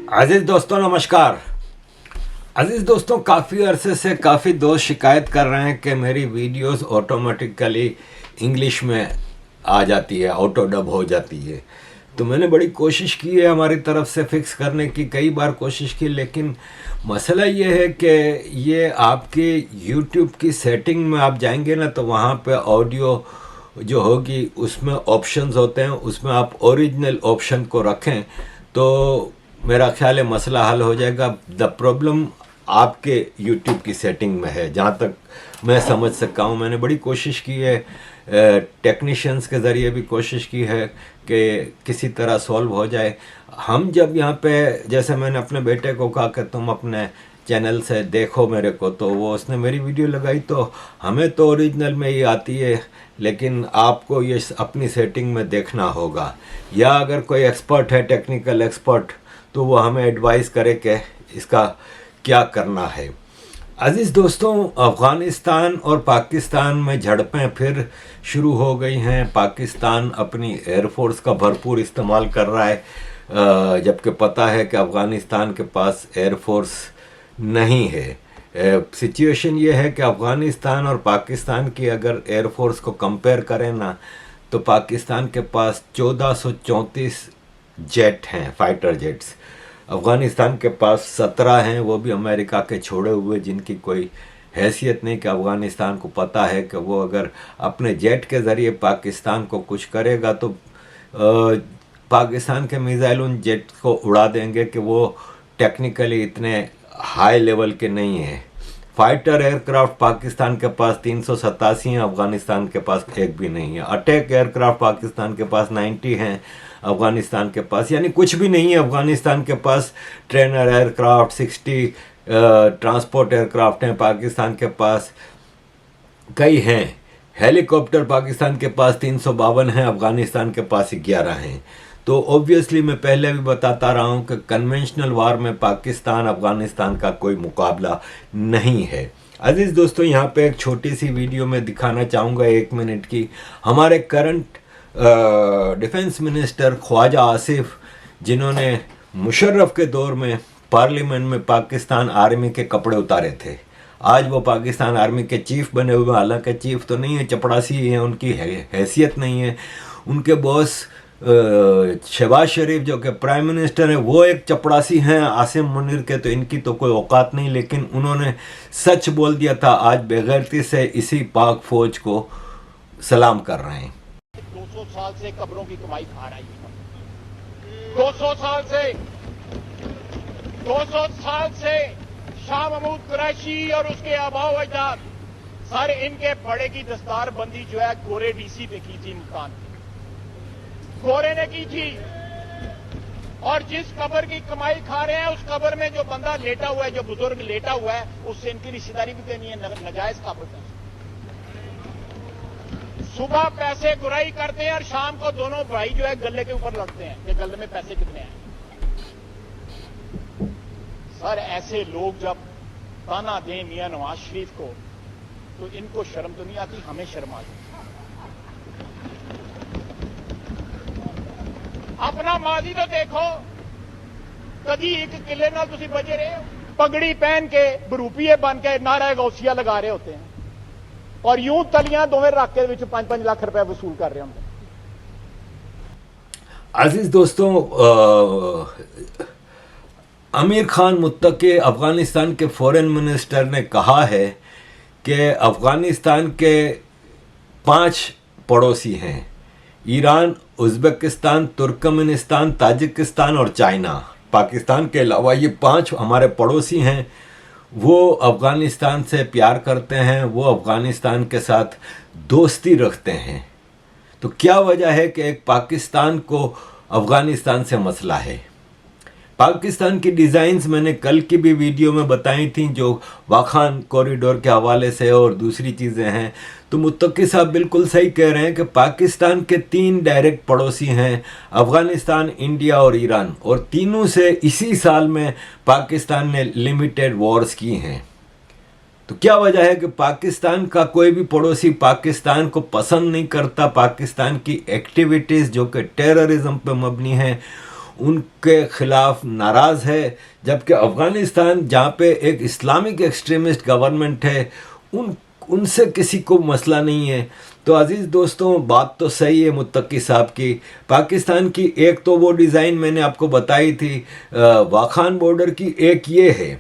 अजीज दोस्तों नमस्कार। अजीज दोस्तों, काफ़ी अरसे से काफ़ी दोस्त शिकायत कर रहे हैं कि मेरी वीडियोस ऑटोमेटिकली इंग्लिश में आ जाती है, ऑटो डब हो जाती है। तो मैंने बड़ी कोशिश की है हमारी तरफ से फिक्स करने की, कई बार कोशिश की, लेकिन मसला ये है कि ये आपके यूट्यूब की सेटिंग में आप जाएंगे ना, तो वहाँ पे ऑडियो जो होगी उसमें ऑप्शंस होते हैं, उसमें आप ओरिजिनल ऑप्शन को रखें तो मेरा ख्याल है मसला हल हो जाएगा। द प्रॉब्लम आपके YouTube की सेटिंग में है, जहाँ तक मैं समझ सका हूँ। मैंने बड़ी कोशिश की है, टेक्नीशियंस के ज़रिए भी कोशिश की है कि किसी तरह सॉल्व हो जाए। हम जब यहाँ पे, जैसे मैंने अपने बेटे को कहा कि तुम अपने चैनल से देखो मेरे को, तो वो उसने मेरी वीडियो लगाई, तो हमें तो ओरिजिनल में ही आती है, लेकिन आपको ये अपनी सेटिंग में देखना होगा। या अगर कोई एक्सपर्ट है, टेक्निकल एक्सपर्ट, तो वो हमें एडवाइस करे कि इसका क्या करना है। अजीज़ दोस्तों, अफ़गानिस्तान और पाकिस्तान में झड़पें फिर शुरू हो गई हैं। पाकिस्तान अपनी एयरफोर्स का भरपूर इस्तेमाल कर रहा है, जबकि पता है कि अफ़गानिस्तान के पास एयरफोर्स नहीं है। सिचुएशन ये है कि अफ़गानिस्तान और पाकिस्तान की अगर एयरफोर्स को कंपेयर करें ना, तो पाकिस्तान के पास 1434 जेट हैं, फाइटर जेट्स। अफ़गानिस्तान के पास 17 हैं, वो भी अमेरिका के छोड़े हुए, जिनकी कोई हैसियत नहीं। कि अफ़गानिस्तान को पता है कि वो अगर अपने जेट के ज़रिए पाकिस्तान को कुछ करेगा तो पाकिस्तान के मिसाइल उन जेट को उड़ा देंगे कि वो टेक्निकली इतने हाई लेवल के नहीं हैं। फाइटर एयरक्राफ्ट पाकिस्तान के पास 387 हैं, अफ़गानिस्तान के पास एक भी नहीं है। अटैक एयरक्राफ्ट पाकिस्तान के पास 90 हैं, अफ़गानिस्तान के पास यानी कुछ भी नहीं है। अफ़गानिस्तान के पास ट्रेनर एयरक्राफ्ट 60 ट्रांसपोर्ट एयरक्राफ्ट हैं, पाकिस्तान के पास कई हैं। हेलीकॉप्टर पाकिस्तान के पास 352 हैं, अफ़गानिस्तान के पास 11 हैं। तो ऑब्वियसली मैं पहले भी बताता रहा हूँ कि कन्वेंशनल वार में पाकिस्तान अफ़गानिस्तान का कोई मुकाबला नहीं है। अजीज़ दोस्तों, यहाँ पे एक छोटी सी वीडियो में दिखाना चाहूँगा, 1 मिनट की। हमारे current defence minister Khawaja Asif, जिन्होंने मुशर्रफ के दौर में पार्लियामेंट में पाकिस्तान आर्मी के कपड़े उतारे थे, आज वो पाकिस्तान आर्मी के चीफ बने हुए। हालांकि चीफ तो नहीं है, चपड़ासी ही है, उनकी हैसियत नहीं है। उनके बॉस शहबाज शरीफ जो कि प्राइम मिनिस्टर हैं, वो एक चपड़ासी हैं आसिम मुनीर के, तो इनकी तो कोई औकात नहीं। लेकिन उन्होंने सच बोल दिया था, आज बेगैरती से इसी पाक फौज को सलाम कर रहे हैं। 200 साल से कब्रों की कमाई खा रहा है। 200 साल से शाह महमूद कुरैशी और उसके आबाओ अजदाद सारे इनके बड़े की दस्तार बंदी जो है गोरे डीसी पे की थी, मुल्तान गोरे ने की थी। और जिस कब्र की कमाई खा रहे हैं, उस कब्र में जो बंदा लेटा हुआ है, जो बुजुर्ग लेटा हुआ है, उससे इनकी रिश्तेदारी भी देनी है, नजायज कब्र का। सुबह पैसे गुराई करते हैं और शाम को दोनों भाई जो है गले के ऊपर लड़ते हैं कि गले में पैसे कितने हैं। सर, ऐसे लोग जब ताना दें मियां नवाज शरीफ को, तो इनको शर्म तो नहीं आती, हमें शर्म आती। अपना माजी तो देखो, कभी एक किले नाल तुसी बजे रहे हो। पगड़ी पहन के बरूपीए बन के नारा गौसिया लगा रहे होते हैं, और यूं तलियां दोवें रख के 5-5 लाख रुपए वसूल कर रहे होंगे। अजीज दोस्तों, आमिर खान मुत्तकी अफ़गानिस्तान के फॉरेन मिनिस्टर ने कहा है कि अफ़गानिस्तान के 5 पड़ोसी हैं, ईरान, उज़्बेकिस्तान, तुर्कमेनिस्तान, ताजिकिस्तान और चाइना। पाकिस्तान के अलावा ये 5 हमारे पड़ोसी हैं। वो अफ़गानिस्तान से प्यार करते हैं, वो अफ़गानिस्तान के साथ दोस्ती रखते हैं। तो क्या वजह है कि एक पाकिस्तान को अफ़गानिस्तान से मसला है? पाकिस्तान की डिज़ाइंस मैंने कल की भी वीडियो में बताई थी, जो वाखान कॉरिडोर के हवाले से और दूसरी चीज़ें हैं। तो मुत्तकी साहब बिल्कुल सही कह रहे हैं कि पाकिस्तान के 3 डायरेक्ट पड़ोसी हैं, अफ़गानिस्तान, इंडिया और ईरान, और तीनों से इसी साल में पाकिस्तान ने लिमिटेड वॉर्स की हैं। तो क्या वजह है कि पाकिस्तान का कोई भी पड़ोसी पाकिस्तान को पसंद नहीं करता? पाकिस्तान की एक्टिविटीज़ जो कि टेररिज्म पे मबनी हैं, ان کے خلاف ناراض ہے، جبکہ افغانستان جہاں پہ ایک اسلامک ایکسٹریمسٹ گورنمنٹ ہے ان سے کسی کو مسئلہ نہیں ہے۔ تو عزیز دوستوں، بات تو صحیح ہے متقی صاحب کی۔ پاکستان کی ایک تو وہ ڈیزائن میں نے آپ کو بتائی تھی واخان بارڈر کی، ایک یہ ہے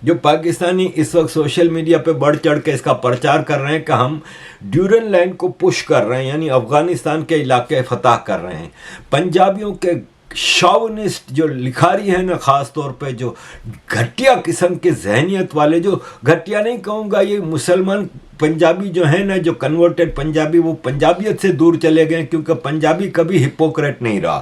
جو پاکستانی اس وقت سوشل میڈیا پہ بڑھ چڑھ کے اس کا پرچار کر رہے ہیں کہ ہم ڈیورن لائن کو پش کر رہے ہیں، یعنی افغانستان کے علاقے فتح کر رہے ہیں۔ پنجابیوں کے شاونسٹ جو لکھاری ہیں نا، خاص طور پہ جو گھٹیا قسم کے ذہنیت والے، جو گھٹیا نہیں کہوں گا، یہ مسلمان پنجابی جو ہیں نا، جو کنورٹڈ پنجابی، وہ پنجابیت سے دور چلے گئے، کیونکہ پنجابی کبھی ہپوکریٹ نہیں رہا۔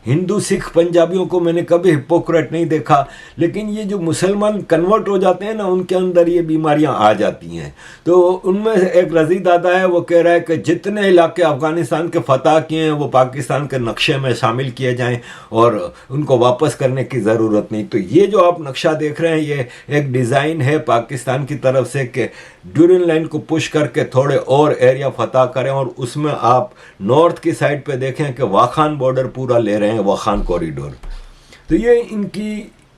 ہندو سکھ پنجابیوں کو میں نے کبھی ہپوکریٹ نہیں دیکھا، لیکن یہ جو مسلمان کنورٹ ہو جاتے ہیں نا، ان کے اندر یہ بیماریاں آ جاتی ہیں۔ تو ان میں سے ایک رضی دادا ہے، وہ کہہ رہا ہے کہ جتنے علاقے افغانستان کے فتح کیے ہیں وہ پاکستان کے نقشے میں شامل کیے جائیں اور ان کو واپس کرنے کی ضرورت نہیں۔ تو یہ جو آپ نقشہ دیکھ رہے ہیں، یہ ایک ڈیزائن ہے پاکستان کی طرف سے کہ ڈیورن لائن کو پش کر کے تھوڑے اور ایریا فتح کریں، اور اس میں آپ نارتھ کی سائڈ پہ دیکھیں کہ واخان بارڈر پورا لے رہے ہیں، واخان کوریڈور۔ تو یہ ان کی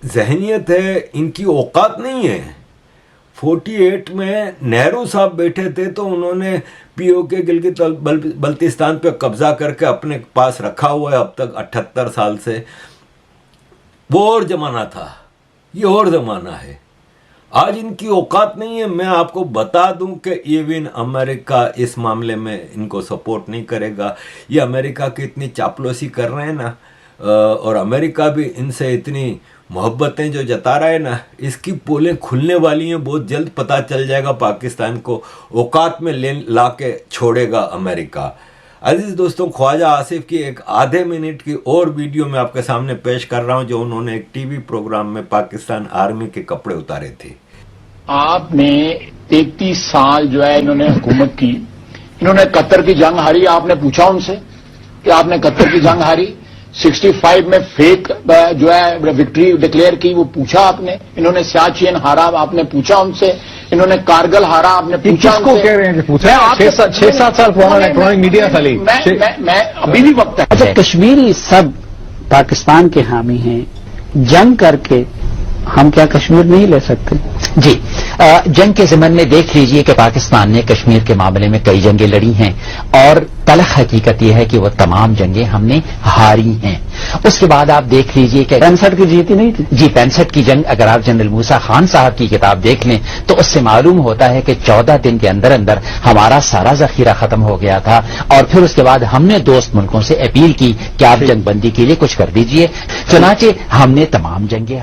ذہنیت ہے، ان کی اوقات نہیں ہے۔ 48 میں نہرو صاحب بیٹھے تھے تو انہوں نے پی او کے گلگت بلتستان پہ قبضہ کر کے اپنے پاس رکھا ہوا ہے اب تک 78 سال سے۔ وہ اور زمانہ تھا، یہ اور زمانہ ہے۔ آج ان کی اوقات نہیں ہے۔ میں آپ کو بتا دوں کہ ایون امریکہ اس معاملے میں ان کو سپورٹ نہیں کرے گا۔ یہ امریکہ کی اتنی چاپلوسی کر رہے ہیں نا، اور امریکہ بھی ان سے اتنی محبتیں جو جتا رہا ہے نا، اس کی پولیں کھلنے والی ہیں، بہت جلد پتہ چل جائے گا پاکستان کو، اوقات میں لا کے چھوڑے گا امریکہ۔ عزیز دوستوں، خواجہ آصف کی ایک آدھے منٹ کی اور ویڈیو میں آپ کے سامنے پیش کر رہا ہوں، جو انہوں نے ایک ٹی وی پروگرام میں پاکستان آرمی کے کپڑے اتارے تھے۔ آپ نے 33 سال جو ہے انہوں نے حکومت کی، انہوں نے قطر کی جنگ ہاری، آپ نے پوچھا ان سے کہ آپ نے قطر کی جنگ ہاری؟ 65 میں فیک جو ہے وکٹری ڈکلیئر کی، وہ پوچھا آپ نے؟ انہوں نے سیاچین ہارا، آپ نے پوچھا ان سے؟ انہوں نے کارگل ہارا، آپ نے پوچھا ان سے؟ کہہ رہے ہیں پوچھا 6-7 سال پرانا الیکٹرانک میڈیا خالی۔ میں ابھی بھی وقت ہے۔ اچھا، کشمیری سب پاکستان کے حامی ہیں، جنگ کر کے ہم کیا کشمیر نہیں لے سکتے؟ جی، جنگ کے ضمن میں دیکھ لیجئے کہ پاکستان نے کشمیر کے معاملے میں کئی جنگیں لڑی ہیں، اور تلخ حقیقت یہ ہے کہ وہ تمام جنگیں ہم نے ہاری ہیں۔ اس کے بعد آپ دیکھ لیجئے کہ 65 کی جیتی نہیں تھی؟ جی، 65 کی جنگ اگر آپ جنرل موسیٰ خان صاحب کی کتاب دیکھ لیں تو اس سے معلوم ہوتا ہے کہ 14 دن کے اندر اندر ہمارا سارا ذخیرہ ختم ہو گیا تھا، اور پھر اس کے بعد ہم نے دوست ملکوں سے اپیل کی کہ آپ جنگ بندی کے لیے کچھ کر دیجئے، چنانچہ ہم نے تمام جنگیں۔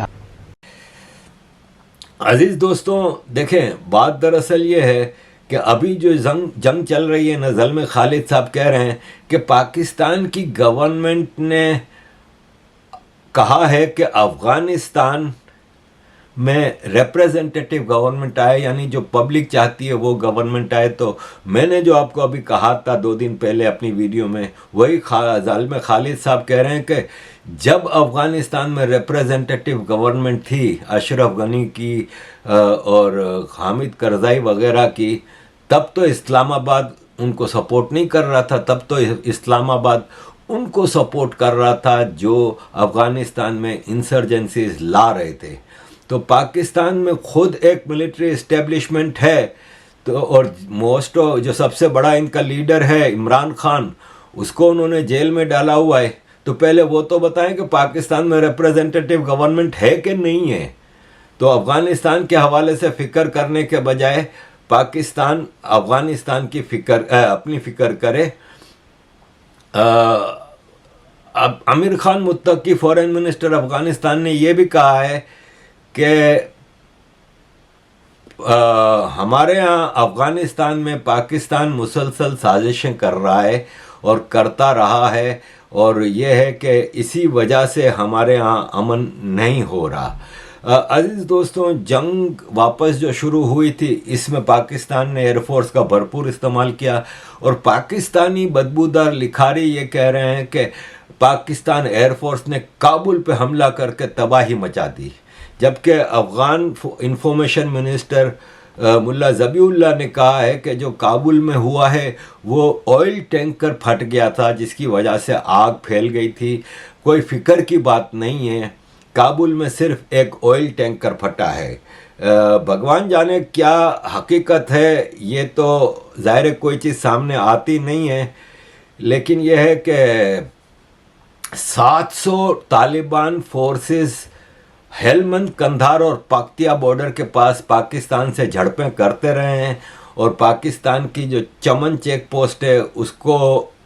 عزیز دوستوں، دیکھیں، بات دراصل یہ ہے کہ ابھی جو جنگ چل رہی ہے نا، زلمے خالد صاحب کہہ رہے ہیں کہ پاکستان کی گورنمنٹ نے کہا ہے کہ افغانستان میں ریپریزنٹیٹیو گورنمنٹ آئے، یعنی جو پبلک چاہتی ہے وہ گورنمنٹ آئے۔ تو میں نے جو آپ کو ابھی کہا تھا 2 دن پہلے اپنی ویڈیو میں، وہی ظالم خالد صاحب کہہ رہے ہیں کہ جب افغانستان میں ریپریزنٹیٹیو گورنمنٹ تھی اشرف غنی کی اور حامد کرزائی وغیرہ کی، تب تو اسلام آباد ان کو سپورٹ نہیں کر رہا تھا، تب تو اسلام آباد ان کو سپورٹ کر رہا تھا جو افغانستان میں انسرجنسیز لا رہے تھے۔ تو پاکستان میں خود ایک ملٹری اسٹیبلشمنٹ ہے، تو اور موسٹ جو سب سے بڑا ان کا لیڈر ہے عمران خان، اس کو انہوں نے جیل میں ڈالا ہوا ہے۔ تو پہلے وہ تو بتائیں کہ پاکستان میں ریپریزنٹیٹیو گورنمنٹ ہے کہ نہیں ہے۔ تو افغانستان کے حوالے سے فکر کرنے کے بجائے پاکستان افغانستان کی اپنی فکر کرے۔ اب عامر خان متقی فورن منسٹر افغانستان نے یہ بھی کہا ہے کہ ہمارے ہاں افغانستان میں پاکستان مسلسل سازشیں کر رہا ہے اور کرتا رہا ہے، اور یہ ہے کہ اسی وجہ سے ہمارے ہاں امن نہیں ہو رہا۔ عزیز دوستوں، جنگ واپس جو شروع ہوئی تھی، اس میں پاکستان نے ایئر فورس کا بھرپور استعمال کیا، اور پاکستانی بدبودار لکھاری یہ کہہ رہے ہیں کہ پاکستان ایئر فورس نے کابل پہ حملہ کر کے تباہی مچا دی، جبکہ افغان انفارمیشن منسٹر मुल्ला ज़बीउल्लाह ने कहा है कि जो काबुल में हुआ है वो ऑयल टैंकर फट गया था जिसकी वजह से आग फैल गई थी। कोई फिक्र की बात नहीं है, काबुल में सिर्फ एक ऑयल टैंकर फटा है। भगवान जाने क्या हकीकत है, ये तो ज़ाहिर कोई चीज़ सामने आती नहीं है, लेकिन यह है कि 700 तालिबान फोर्सेस हेलमंद, कंधार और पख्तिया बॉर्डर के पास पाकिस्तान से झड़पें करते रहे हैं और पाकिस्तान की जो चमन चेक पोस्ट है उसको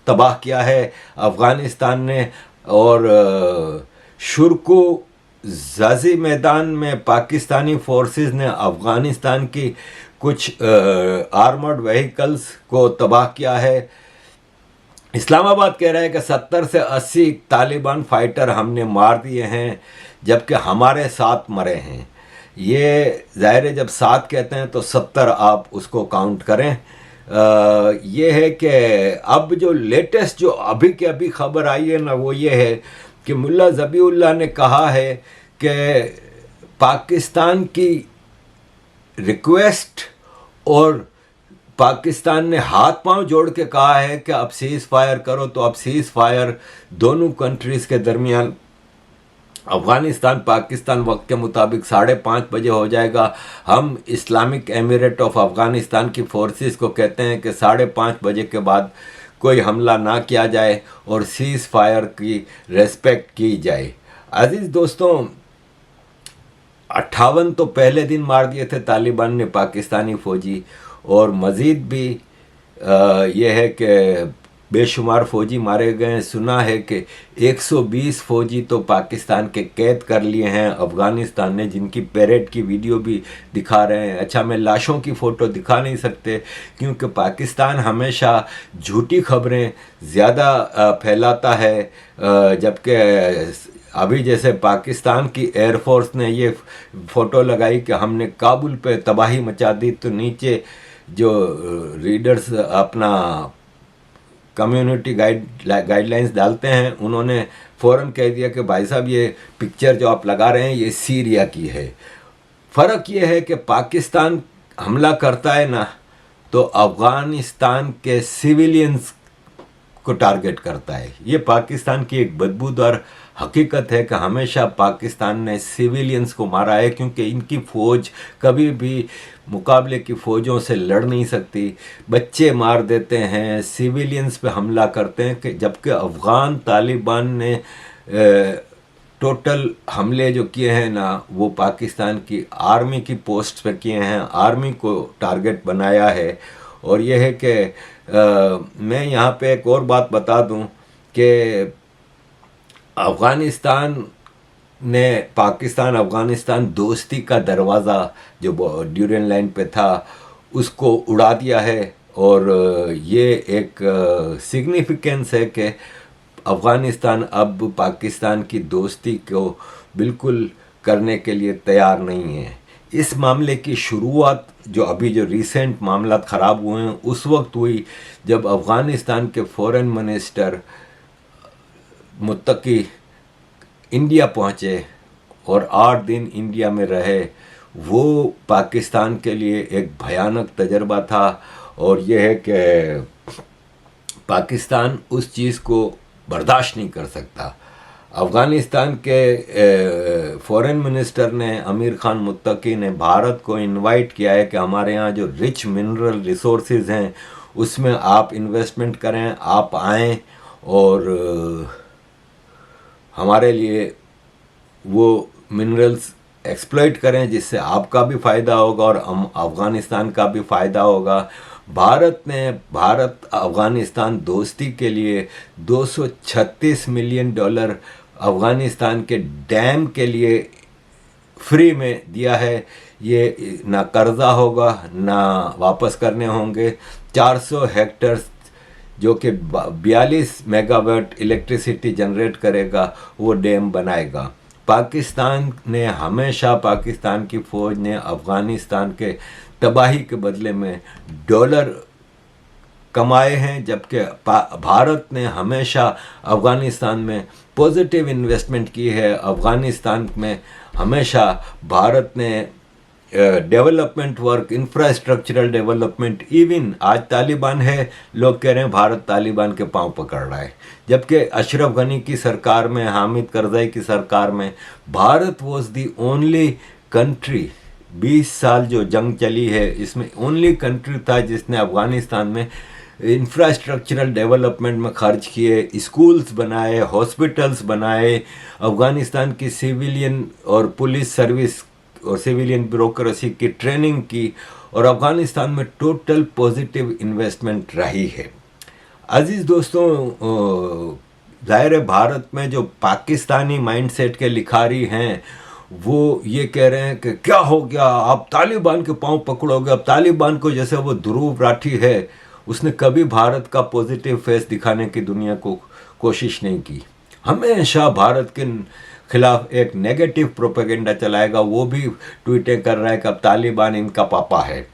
तबाह किया है अफ़गानिस्तान ने। और शुरकू ज़ाज़ी मैदान में पाकिस्तानी फोर्सेस ने अफ़गानिस्तान की कुछ आर्मर्ड व्हीकल्स को तबाह किया है। इस्लामाबाद कह रहा है कि 70 से 80 तालिबान फाइटर हमने मार दिए हैं जबकि हमारे 7 मरे हैं। ये ज़ाहिर है जब 7 कहते हैं तो 70 आप उसको काउंट करें। ये है कि अब जो लेटेस्ट जो अभी के अभी खबर आई है ना, वो ये है कि मुल्ला ज़बीउल्लाह ने कहा है कि पाकिस्तान की रिक्वेस्ट और पाकिस्तान ने हाथ पांव जोड़ के कहा है कि अब सीज़ फायर करो, तो अब सीज़ फायर दोनों कंट्रीज़ के दरमियान अफ़गानिस्तान पाकिस्तान वक्त के मुताबिक 5:30 बजे हो जाएगा। हम इस्लामिक एमिरेट ऑफ अफ़गानिस्तान की फोर्सेस को कहते हैं कि 5:30 बजे के बाद कोई हमला ना किया जाए और सीज़ फायर की रेस्पेक्ट की जाए। अजीज़ दोस्तों, 58 तो पहले दिन मार दिए थे तालिबान ने पाकिस्तानी फ़ौजी, और मज़ीद भी ये है कि बेशुमार फ़ौजी मारे गए हैं। सुना है कि 120 फ़ौजी तो पाकिस्तान के कैद कर लिए हैं अफ़गानिस्तान ने, जिनकी पैरेड की वीडियो भी दिखा रहे हैं। अच्छा, मैं लाशों की फ़ोटो दिखा नहीं सकते क्योंकि पाकिस्तान हमेशा झूठी खबरें ज़्यादा फैलाता है, जबकि अभी जैसे पाकिस्तान की एयरफोर्स ने ये फ़ोटो लगाई कि हमने काबुल पे तबाही मचा दी, तो नीचे जो रीडर्स अपना कम्युनिटी गाइडलाइंस डालते हैं उन्होंने फ़ौरन कह दिया कि भाई साहब ये पिक्चर जो आप लगा रहे हैं ये सीरिया की है। फ़र्क ये है कि पाकिस्तान हमला करता है ना तो अफ़गानिस्तान के सिविलियंस को टारगेट करता है। ये पाकिस्तान की एक बदबूदार हकीकत है कि हमेशा पाकिस्तान ने सिविलियंस को मारा है, क्योंकि इनकी फ़ौज कभी भी मुकाबले की फ़ौजों से लड़ नहीं सकती। बच्चे मार देते हैं, सिविलियंस पे हमला करते हैं, कि जबकि अफ़गान तालिबान ने टोटल हमले जो किए हैं ना वो पाकिस्तान की आर्मी की पोस्ट पे किए हैं, आर्मी को टारगेट बनाया है। और यह है कि मैं यहाँ पे एक और बात बता दूँ कि अफ़गानिस्तान ने पाकिस्तान अफ़गानिस्तान दोस्ती का दरवाज़ा जो ड्यूरेन लाइन पे था उसको उड़ा दिया है। और ये एक सिग्निफिकेंस है कि अफ़गानिस्तान अब पाकिस्तान की दोस्ती को बिल्कुल करने के लिए तैयार नहीं है। इस मामले की शुरुआत जो अभी जो रीसेंट मामला ख़राब हुए हैं उस वक्त हुई जब अफ़गानिस्तान के फॉरेन मिनिस्टर मुत्तकी इंडिया पहुँचे और 8 दिन इंडिया में रहे। वो पाकिस्तान के लिए एक भयानक तजर्बा था। और यह है कि पाकिस्तान उस चीज़ को बर्दाश्त नहीं कर सकता। अफ़गानिस्तान के फॉरेन मिनिस्टर ने अमीर ख़ान मुत्तकी ने भारत को इनवाइट किया है कि हमारे यहाँ जो रिच मिनरल रिसोर्सेज हैं उसमें आप इन्वेस्टमेंट करें, आप आएँ और हमारे लिए वो मिनरल्स एक्सप्लॉइट करें जिससे आपका भी फ़ायदा होगा और अफ़गानिस्तान का भी फ़ायदा होगा। भारत अफ़गानिस्तान दोस्ती के लिए $236 मिलियन अफ़गानिस्तान के डैम के लिए फ्री में दिया है। ये ना कर्जा होगा ना वापस करने होंगे। 400 हेक्टेयर जो कि 42 मेगावाट इलेक्ट्रिसिटी जनरेट करेगा वो डैम बनाएगा। पाकिस्तान ने हमेशा पाकिस्तान की फ़ौज ने अफ़गानिस्तान के तबाही के बदले में डॉलर कमाए हैं, जबकि भारत ने हमेशा अफ़गानिस्तान में पॉजिटिव इन्वेस्टमेंट की है। अफ़गानिस्तान में हमेशा भारत ने development work, infrastructural development, even आज तालिबान है, लोग कह रहे हैं भारत तालिबान के पांव पकड़ रहा है, जबकि अशरफ गनी की सरकार में, हामिद करज़ई की सरकार में Bharat was the only country, 20 साल जो जंग चली है इसमें ओनली कंट्री था जिसने अफगानिस्तान में इंफ्रास्ट्रक्चरल डेवलपमेंट में खर्च किए, स्कूल्स बनाए, हॉस्पिटल्स बनाए, अफगानिस्तान की सिविलियन और पुलिस सर्विस और सिविलियन ब्यूरोक्रेसी की ट्रेनिंग की, और अफगानिस्तान में टोटल पॉजिटिव इन्वेस्टमेंट रही है। अजीज़ दोस्तों, ज़ाहिर है भारत में जो पाकिस्तानी माइंडसेट के लिखारी हैं वो ये कह रहे हैं कि क्या हो गया, आप तालिबान के पांव पकड़ोगे, अब तालिबान को, जैसे वो ध्रुव राठी है, उसने कभी भारत का पॉजिटिव फेस दिखाने की दुनिया को कोशिश नहीं की, हमेशा भारत के खिलाफ एक नेगेटिव प्रोपेगेंडा चलाएगा। वो भी ट्वीटें कर रहा है कि अब तालिबान इनका पापा है।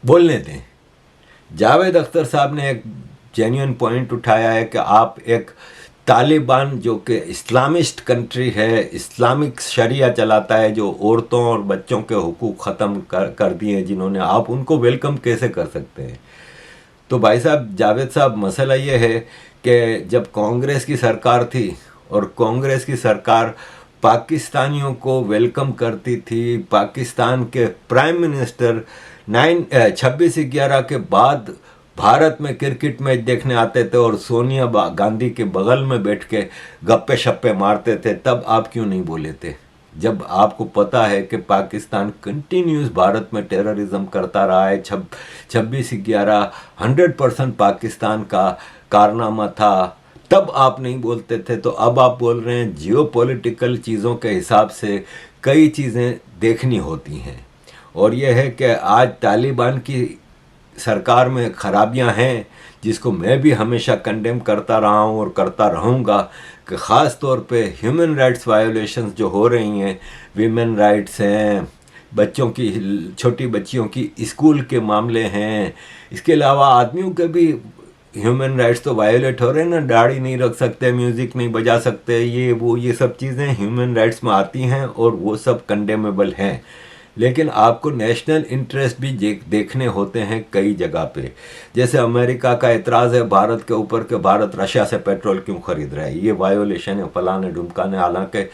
बोलने दें। जावेद अख्तर साहब ने एक जेन्युइन पॉइंट उठाया है कि आप एक तालिबान जो कि इस्लामिस्ट कंट्री है, इस्लामिक शरिया चलाता है, जो औरतों और बच्चों के हुकूक ख़त्म कर दिए हैं जिन्होंने, आप उनको वेलकम कैसे कर सकते हैं? तो भाई साहब, जावेद साहब, मसला ये है कि जब कांग्रेस की सरकार थी और कांग्रेस की सरकार पाकिस्तानियों को वेलकम करती थी, पाकिस्तान के प्राइम मिनिस्टर 26/11 के बाद भारत में क्रिकेट मैच देखने आते थे और सोनिया गांधी के बगल में बैठ के गप्पे शप्पे मारते थे, तब आप क्यों नहीं बोले थे? जब आपको पता है कि पाकिस्तान कंटिन्यूस भारत में टेररिज्म करता रहा है, 26/11 100% पाकिस्तान का कारनामा था, तब आप नहीं बोलते थे। तो अब आप बोल रहे हैं। जियोपॉलिटिकल चीज़ों के हिसाब से कई चीज़ें देखनी होती हैं, और यह है कि आज तालिबान की सरकार में खराबियां हैं, जिसको मैं भी हमेशा कंडेम करता रहा हूं और करता रहूंगा, कि ख़ास तौर पे ह्यूमन राइट्स वायोलेशंस जो हो रही हैं, वीमेन राइट्स हैं, बच्चों की, छोटी बच्चियों की स्कूल के मामले हैं, इसके अलावा आदमियों के भी ह्यूमन राइट्स तो वायोलेट हो रहे हैं ना, दाढ़ी नहीं रख सकते, म्यूज़िक नहीं बजा सकते, ये सब चीज़ें ह्यूमन राइट्स में आती हैं और वो सब कंडेमेबल हैं। लेकिन आपको नेशनल इंटरेस्ट भी देखने होते हैं कई जगह पे। जैसे अमेरिका का एतराज़ है भारत के ऊपर कि भारत रशिया से पेट्रोल क्यों ख़रीद रहा है, ये वायोलेशन है, फलाने ढुमकाने, हालांकि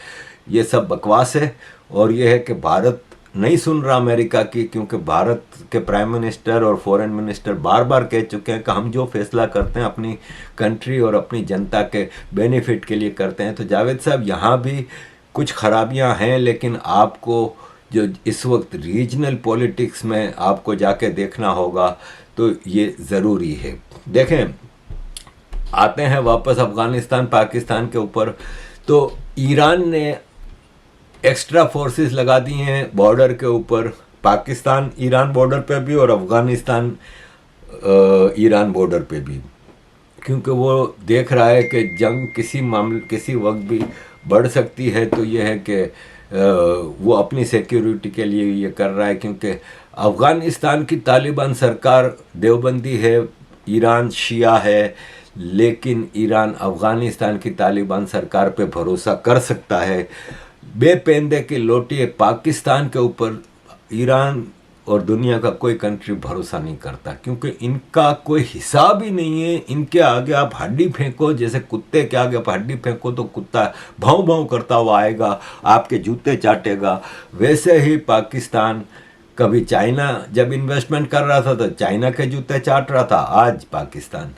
ये सब बकवास है। और ये है कि भारत नहीं सुन रहा अमेरिका की, क्योंकि भारत के प्राइम मिनिस्टर और फॉरेन मिनिस्टर बार बार कह चुके हैं कि हम जो फैसला करते हैं अपनी कंट्री और अपनी जनता के बेनिफिट के लिए करते हैं। तो जावेद साहब, यहाँ भी कुछ खराबियाँ हैं, लेकिन आपको जो इस वक्त रीजनल पॉलिटिक्स में आपको जाके देखना होगा, तो ये ज़रूरी है। देखें, आते हैं वापस अफ़गानिस्तान पाकिस्तान के ऊपर। तो ईरान ने एक्स्ट्रा फोर्सेस लगा दी हैं बॉर्डर के ऊपर, पाकिस्तान ईरान बॉर्डर पे भी और अफ़गानिस्तान ईरान बॉर्डर पे भी, क्योंकि वो देख रहा है कि जंग किसी वक्त भी बढ़ सकती है। तो ये है कि वो अपनी सिक्योरिटी के लिए ये कर रहा है, क्योंकि अफ़गानिस्तान की तालिबान सरकार देवबंदी है, ईरान शिया है, लेकिन ईरान अफ़गानिस्तान की तालिबान सरकार पे भरोसा कर सकता है। बेपेंदे की लोटी पाकिस्तान के ऊपर ईरान और दुनिया का कोई कंट्री भरोसा नहीं करता, क्योंकि इनका कोई हिसाब ही नहीं है। इनके आगे आप हड्डी फेंको, जैसे कुत्ते के आगे आप हड्डी फेंको तो कुत्ता भाव भाव करता हुआ आएगा, आपके जूते चाटेगा। वैसे ही पाकिस्तान कभी चाइना जब इन्वेस्टमेंट कर रहा था तो चाइना के जूते चाट रहा था, आज पाकिस्तान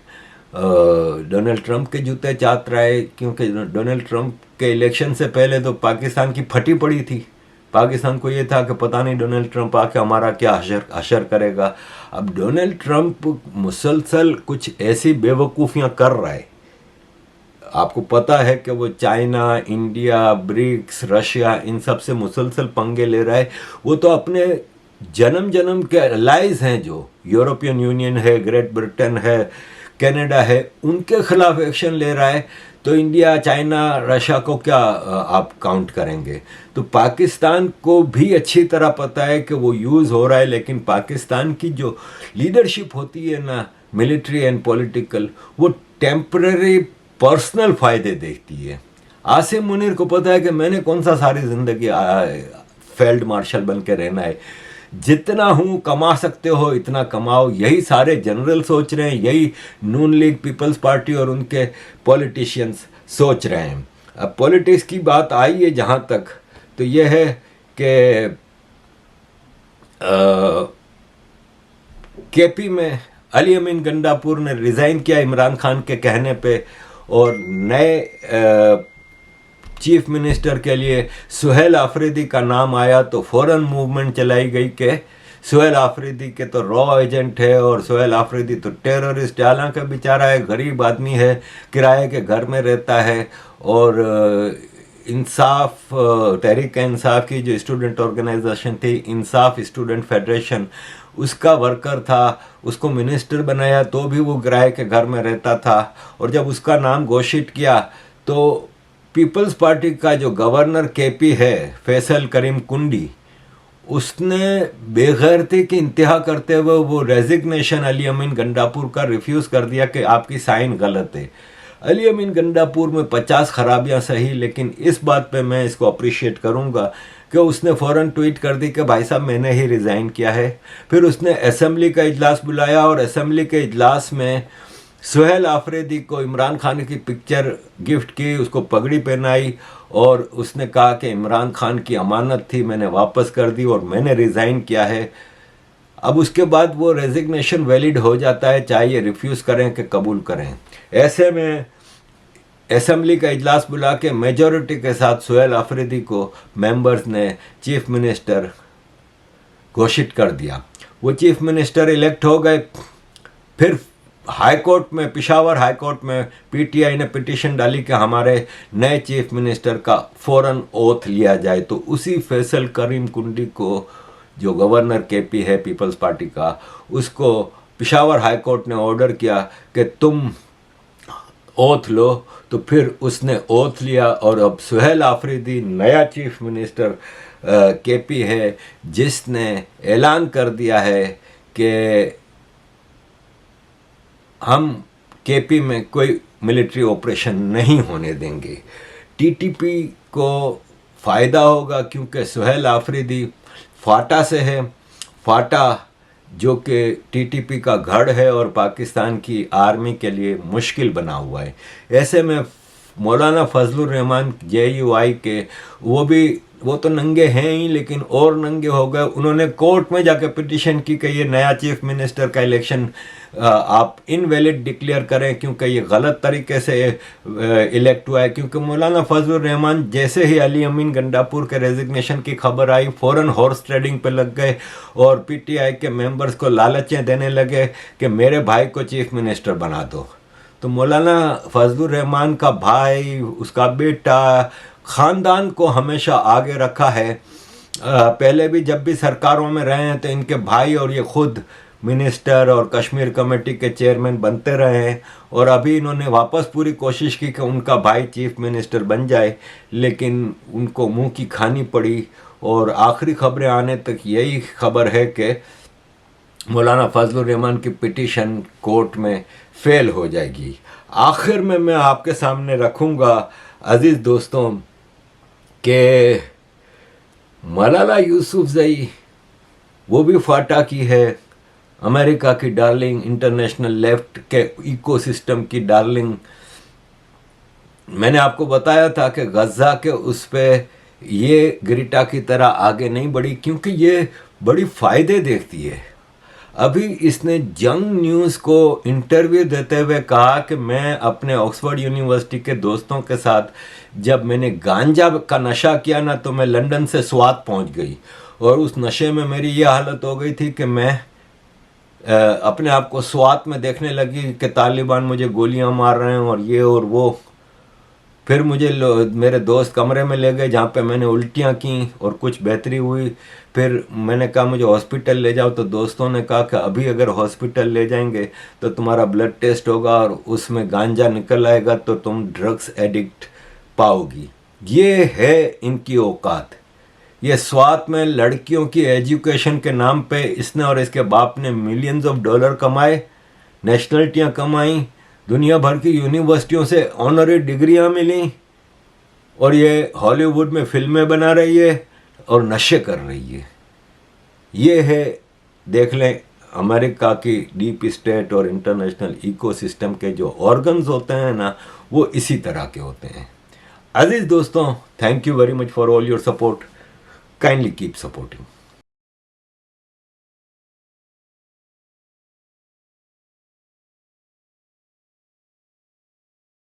डोनाल्ड ट्रंप के जूते चाट रहा है, क्योंकि डोनाल्ड ट्रंप के इलेक्शन से पहले तो पाकिस्तान की फटी पड़ी थी। पाकिस्तान को ये था कि पता नहीं डोनाल्ड ट्रंप आके हमारा क्या हशर करेगा। अब डोनाल्ड ट्रंप मुसलसल कुछ ऐसी बेवकूफ़ियाँ कर रहा है। आपको पता है कि वो चाइना, इंडिया, ब्रिक्स, रशिया, इन सब से मुसलसल पंगे ले रहा है। वो तो अपने जन्म के अलाइज हैं, जो यूरोपियन यूनियन है, ग्रेट ब्रिटेन है, कनाडा है, उनके खिलाफ एक्शन ले रहा है। तो इंडिया, चाइना, रशिया को क्या आप काउंट करेंगे? तो पाकिस्तान को भी अच्छी तरह पता है कि वो यूज़ हो रहा है, लेकिन पाकिस्तान की जो लीडरशिप होती है ना, मिलिट्री एंड पॉलिटिकल, वो टेम्पररी पर्सनल फ़ायदे देखती है। आसिम मुनीर को पता है कि मैंने कौन सा सारी ज़िंदगी فیلڈ مارشل بن کے رہنا ہے. جتنا ہوں کما سکتے ہو اتنا کماؤ. یہی سارے جنرل سوچ رہے ہیں, یہی نون لیگ پیپلز پارٹی اور ان کے پولیٹیشینز سوچ رہے ہیں. اب پولیٹکس کی بات آئی ہے جہاں تک, تو یہ ہے کہ کے پی میں علی امین گنڈاپور نے ریزائن کیا عمران خان کے کہنے پہ, اور نئے چیف منسٹر کے لیے سہیل آفریدی کا نام آیا تو فوراً موومنٹ چلائی گئی کہ سہیل آفریدی کے تو را ایجنٹ ہے اور سہیل آفریدی تو ٹیررسٹ. حالانکہ بیچارہ ایک غریب آدمی ہے, کرائے کے گھر میں رہتا ہے, اور انصاف تحریک انصاف کی جو اسٹوڈنٹ آرگنائزیشن تھی انصاف اسٹوڈنٹ فیڈریشن, اس کا ورکر تھا. اس کو منسٹر بنایا تو بھی وہ کرائے کے گھر میں رہتا تھا, اور جب اس کا نام گھوشت کیا تو پیپلز پارٹی کا جو گورنر کے پی ہے فیصل کریم کنڈی, اس نے بے غیرتی کی انتہا کرتے ہوئے وہ ریزگنیشن علی امین گنڈاپور کا ریفیوز کر دیا کہ آپ کی سائن غلط ہے. علی امین گنڈاپور میں 50 خرابیاں صحیح, لیکن اس بات پہ میں اس کو اپریشیٹ کروں گا کہ اس نے فوراً ٹویٹ کر دی کہ بھائی صاحب میں نے ہی ریزائن کیا ہے. پھر اس نے اسمبلی کا اجلاس بلایا, اور اسمبلی کے اجلاس میں سہیل آفریدی کو عمران خان کی پکچر گفٹ کی, اس کو پگڑی پہنائی, اور اس نے کہا کہ عمران خان کی امانت تھی, میں نے واپس کر دی اور میں نے ریزائن کیا ہے. اب اس کے بعد وہ ریزگنیشن ویلڈ ہو جاتا ہے, چاہے یہ ریفیوز کریں کہ قبول کریں. ایسے میں اسمبلی کا اجلاس بلا کے میجورٹی کے ساتھ سہیل آفریدی کو ممبرز نے چیف منسٹر گھوشت کر دیا. وہ چیف منسٹر الیکٹ ہو گئے. پھر ہائی کورٹ میں, پشاور ہائی کورٹ میں پی ٹی آئی نے پٹیشن ڈالی کہ ہمارے نئے چیف منسٹر کا فوراً اوتھ لیا جائے. تو اسی فیصل کریم کنڈی کو, جو گورنر کے پی ہے پیپلز پارٹی کا, اس کو پشاور ہائی کورٹ نے آرڈر کیا کہ تم اوتھ لو. تو پھر اس نے اوتھ لیا, اور اب سہیل آفریدی نیا چیف منسٹر کے پی ہے, جس نے اعلان کر دیا ہے کہ ہم کے پی میں کوئی ملٹری آپریشن نہیں ہونے دیں گے. ٹی ٹی پی کو فائدہ ہوگا کیونکہ سہیل آفریدی فاٹا سے ہے. فاٹا جو کہ ٹی ٹی پی کا گھر ہے اور پاکستان کی آرمی کے لیے مشکل بنا ہوا ہے. ایسے میں مولانا فضل الرحمان جے یو آئی کے, وہ تو ننگے ہیں ہی لیکن اور ننگے ہو گئے. انہوں نے کورٹ میں جا کے پٹیشن کی کہ یہ نیا چیف منسٹر کا الیکشن آپ انویلڈ ڈکلیئر کریں کیونکہ یہ غلط طریقے سے الیکٹ ہوا ہے. کیونکہ مولانا فضل الرحمان جیسے ہی علی امین گنڈاپور کے ریزگنیشن کی خبر آئی فوراً ہارس ٹریڈنگ پہ لگ گئے, اور پی ٹی آئی کے ممبرز کو لالچیں دینے لگے کہ میرے بھائی کو چیف منسٹر بنا دو. تو مولانا فضل الرحمان کا بھائی, اس کا بیٹا, خاندان کو ہمیشہ آگے رکھا ہے. پہلے بھی جب بھی سرکاروں میں رہے ہیں تو ان کے بھائی اور یہ خود منسٹر اور کشمیر کمیٹی کے چیئرمین بنتے رہے ہیں, اور ابھی انہوں نے واپس پوری کوشش کی کہ ان کا بھائی چیف منسٹر بن جائے, لیکن ان کو منہ کی کھانی پڑی. اور آخری خبریں آنے تک یہی خبر ہے کہ مولانا فضل الرحمان کی پٹیشن کورٹ میں فیل ہو جائے گی. آخر میں آپ کے سامنے رکھوں گا عزیز دوستوں کہ ملالہ یوسفزئی وہ بھی فاٹا کی ہے, امریکہ کی ڈارلنگ, انٹرنیشنل لیفٹ کے ایکو سسٹم کی ڈارلنگ. میں نے آپ کو بتایا تھا کہ غزہ کے اس پہ یہ گریٹا کی طرح آگے نہیں بڑھی کیونکہ یہ بڑی فائدے دیکھتی ہے. ابھی اس نے جنگ نیوز کو انٹرویو دیتے ہوئے کہا کہ میں اپنے آکسفورڈ یونیورسٹی کے دوستوں کے ساتھ جب میں نے گانجا کا نشہ کیا نا تو میں لندن سے سوات پہنچ گئی, اور اس نشے میں میری یہ حالت ہو گئی تھی کہ میں اپنے آپ کو سوات میں دیکھنے لگی کہ طالبان مجھے گولیاں مار رہے ہیں اور یہ اور وہ. پھر مجھے میرے دوست کمرے میں لے گئے جہاں پہ میں نے الٹیاں کیں اور کچھ بہتری ہوئی. پھر میں نے کہا مجھے ہاسپٹل لے جاؤ, تو دوستوں نے کہا کہ ابھی اگر ہاسپٹل لے جائیں گے تو تمہارا بلڈ ٹیسٹ ہوگا اور اس میں گانجا نکل آئے گا تو تم ڈرگس ایڈکٹ پاؤ گی. یہ ہے ان کی اوقات. یہ سوات میں لڑکیوں کی ایجوکیشن کے نام پہ اس نے اور اس کے باپ نے ملینز آف ڈالر کمائے, نیشنلٹیاں کمائیں, دنیا بھر کی یونیورسٹیوں سے آنری ڈگریاں ملیں, اور یہ ہالی ووڈ میں فلمیں بنا رہی ہے, اور نشے کر رہی ہے. یہ ہے، دیکھ لیں امریکہ کی ڈیپ اسٹیٹ اور انٹرنیشنل ایکو سسٹم کے جو آرگنز ہوتے ہیں نا، وہ اسی طرح کے ہوتے ہیں. عزیز دوستوں، thank you very much for all your support. Kindly keep supporting.